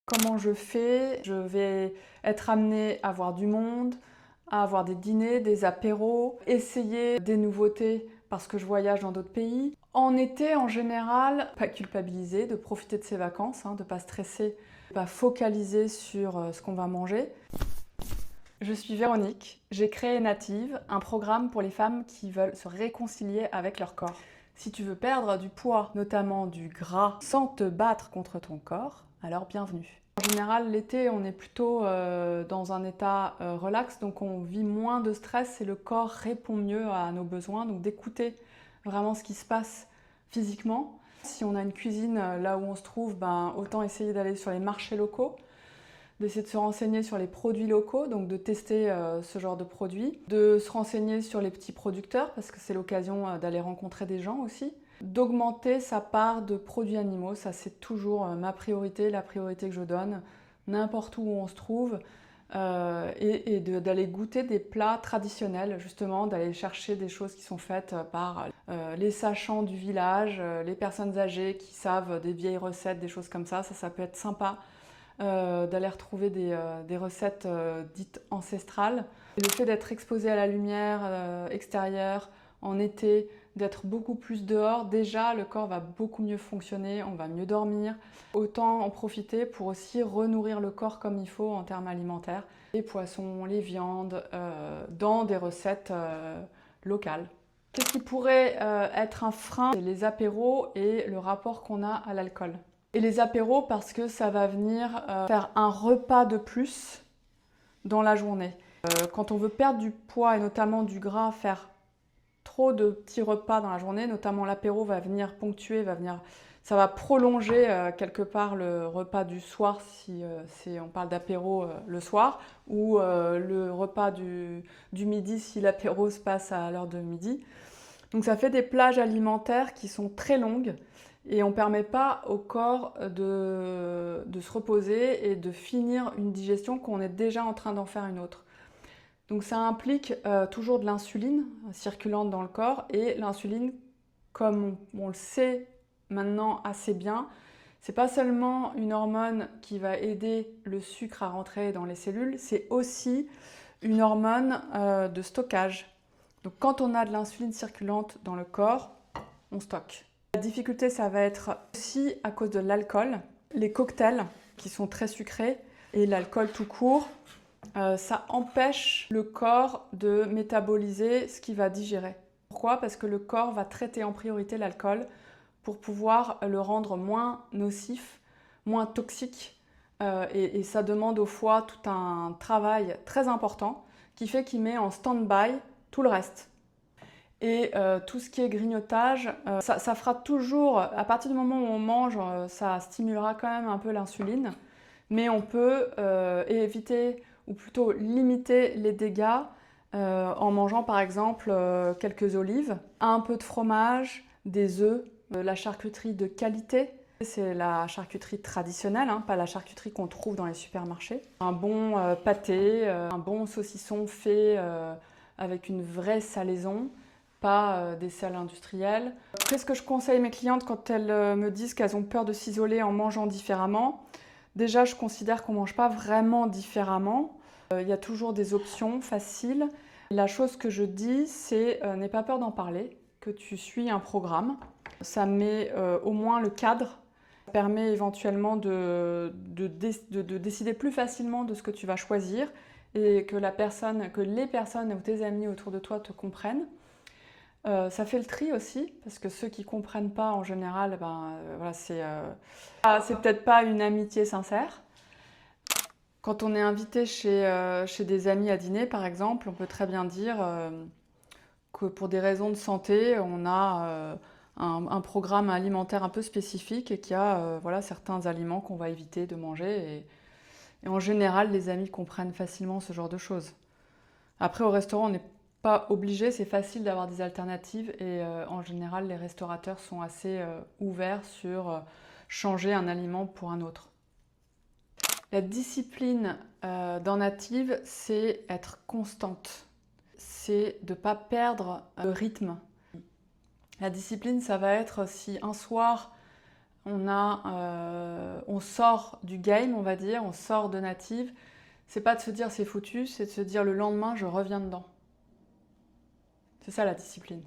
Comment je fais? Je vais être amenée à voir du monde, à avoir des dîners, des apéros, essayer des nouveautés parce que je voyage dans d'autres pays. En été, en général, pas culpabiliser, de profiter de ses vacances, de ne pas stresser, de pas focaliser sur ce qu'on va manger. Je suis Véronique, j'ai créé Native, un programme pour les femmes qui veulent se réconcilier avec leur corps. Si tu veux perdre du poids, notamment du gras, sans te battre contre ton corps, alors bienvenue. En général, l'été, on est plutôt dans un état relax, donc on vit moins de stress et le corps répond mieux à nos besoins, donc d'écouter vraiment ce qui se passe physiquement. Si on a une cuisine là où on se trouve, autant essayer d'aller sur les marchés locaux, d'essayer de se renseigner sur les produits locaux, donc de tester ce genre de produits, de se renseigner sur les petits producteurs, parce que c'est l'occasion d'aller rencontrer des gens aussi, d'augmenter sa part de produits animaux, ça c'est toujours ma priorité, la priorité que je donne, n'importe où on se trouve, et d'aller goûter des plats traditionnels, justement, d'aller chercher des choses qui sont faites par les sachants du village, les personnes âgées qui savent des vieilles recettes, des choses comme ça peut être sympa. D'aller retrouver des recettes dites ancestrales. Et le fait d'être exposé à la lumière extérieure en été, d'être beaucoup plus dehors, déjà le corps va beaucoup mieux fonctionner, on va mieux dormir. Autant en profiter pour aussi renourrir le corps comme il faut en termes alimentaires. Les poissons, les viandes, dans des recettes locales. Qu'est-ce qui pourrait être un frein? C'est les apéros et le rapport qu'on a à l'alcool. Et les apéros parce que ça va venir faire un repas de plus dans la journée. Quand on veut perdre du poids et notamment du gras, faire trop de petits repas dans la journée, notamment l'apéro va venir ponctuer, ça va prolonger quelque part le repas du soir si on parle d'apéro le soir, ou le repas du midi si l'apéro se passe à l'heure de midi. Donc ça fait des plages alimentaires qui sont très longues et on ne permet pas au corps de se reposer et de finir une digestion qu'on est déjà en train d'en faire une autre. Donc ça implique toujours de l'insuline circulante dans le corps, et l'insuline, comme on le sait maintenant assez bien, c'est pas seulement une hormone qui va aider le sucre à rentrer dans les cellules, c'est aussi une hormone de stockage. Donc quand on a de l'insuline circulante dans le corps, on stocke. La difficulté, ça va être aussi à cause de l'alcool. Les cocktails qui sont très sucrés et l'alcool tout court, ça empêche le corps de métaboliser ce qu'il va digérer. Pourquoi? Parce que le corps va traiter en priorité l'alcool pour pouvoir le rendre moins nocif, moins toxique. Et ça demande au foie tout un travail très important qui fait qu'il met en stand-by tout le reste. Et tout ce qui est grignotage, ça fera toujours, à partir du moment où on mange, ça stimulera quand même un peu l'insuline, mais on peut éviter ou plutôt limiter les dégâts en mangeant par exemple quelques olives, un peu de fromage, des œufs, la charcuterie de qualité. C'est la charcuterie traditionnelle, pas la charcuterie qu'on trouve dans les supermarchés. Un bon pâté, un bon saucisson fait avec une vraie salaison, pas des sels industriels. Qu'est-ce que je conseille mes clientes quand elles me disent qu'elles ont peur de s'isoler en mangeant différemment? Déjà, je considère qu'on ne mange pas vraiment différemment. Il y a toujours des options faciles. La chose que je dis, c'est n'aie pas peur d'en parler, que tu suis un programme. Ça met au moins le cadre. Ça permet éventuellement de décider plus facilement de ce que tu vas choisir et que les personnes ou tes amis autour de toi te comprennent. Ça fait le tri aussi, parce que ceux qui ne comprennent pas en général, voilà, c'est peut-être pas une amitié sincère. Quand on est invité chez des amis à dîner, par exemple, on peut très bien dire que pour des raisons de santé, on a un programme alimentaire un peu spécifique et qu'il y a voilà, certains aliments qu'on va éviter de manger. Et en général, les amis comprennent facilement ce genre de choses. Après, au restaurant, on n'est pas obligé, c'est facile d'avoir des alternatives et en général, les restaurateurs sont assez ouverts sur changer un aliment pour un autre. La discipline dans Native, c'est être constante. C'est de ne pas perdre le rythme. La discipline, ça va être si un soir, on sort du game, on va dire, on sort de native. C'est pas de se dire c'est foutu, c'est de se dire le lendemain je reviens dedans. C'est ça la discipline.